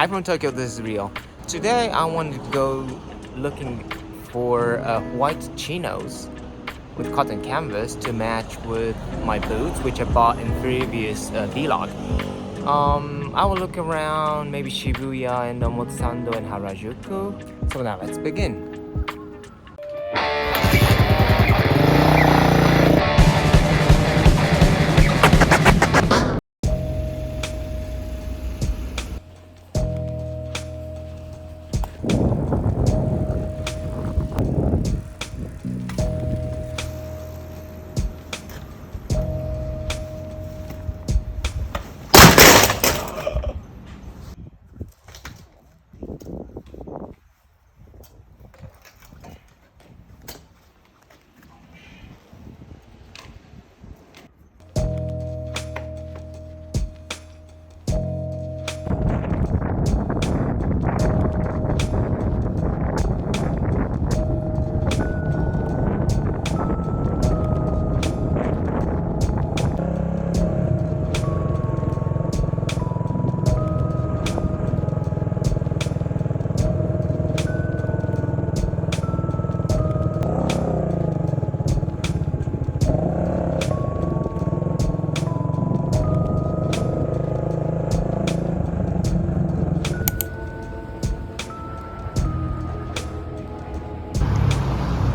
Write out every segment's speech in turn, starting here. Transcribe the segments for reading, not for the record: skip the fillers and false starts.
Hi from Tokyo, this is Rio. Today I want to go looking for white chinos with cotton canvas to match with my boots, which I bought in previous vlog. I will look around maybe Shibuya and Omotesando and Harajuku. So now let's begin.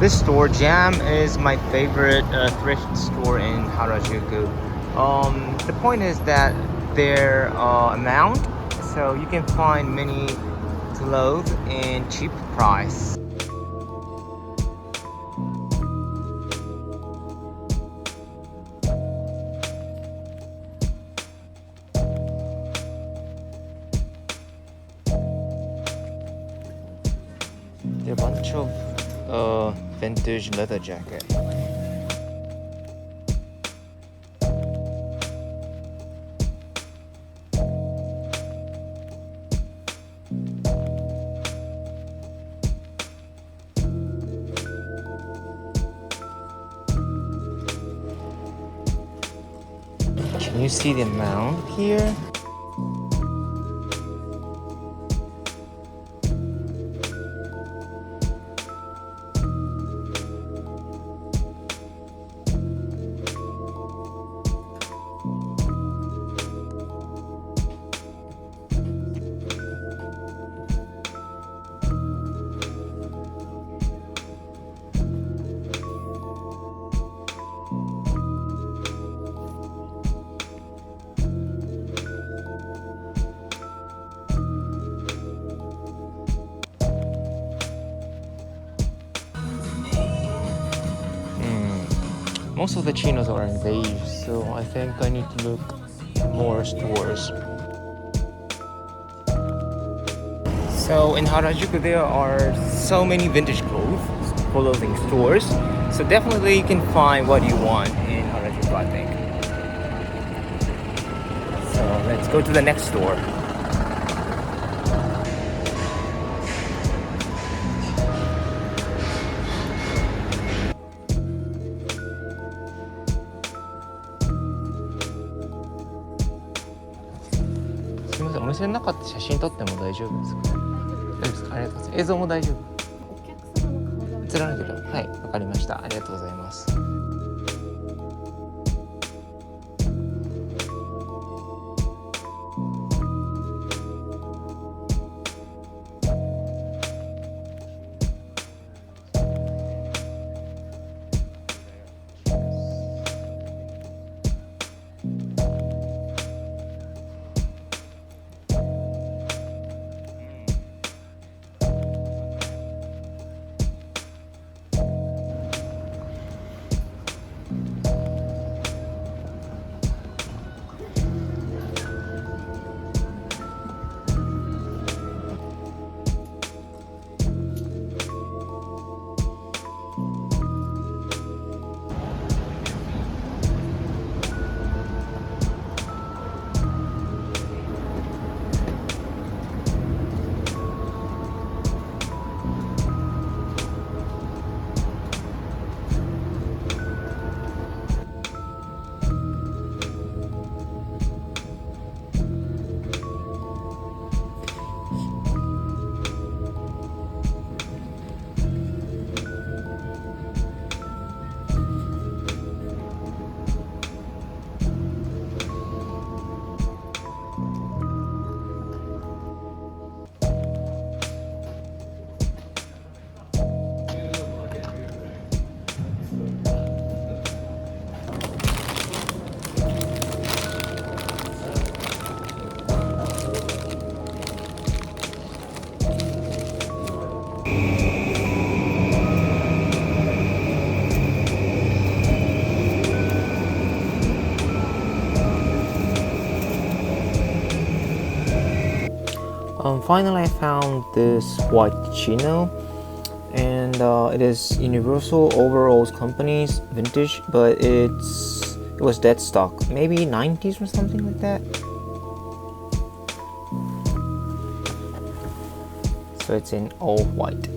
This store, Jam, is my favorite thrift store in Harajuku. The point is that their amount, so you can find many clothes in cheap price. There are a bunch of vintage leather jacket. Can you see the amount here? Most of the chinos are in beige, so I think I need to look more stores. So in Harajuku there are so many vintage clothing stores, so definitely you can find what you want in Harajuku, I think. So let's go to the next store.すみません、お店の中って写真撮っても大丈夫ですか？大丈夫ですか？ありがとうございます。映像も大丈夫？お客様の顔が映らないけど、はい、わかりました。ありがとうございます。Finally, I found this white chino, and it is Universal Overalls Company's vintage, but it was dead stock, maybe 90s or something like that. So it's in all white.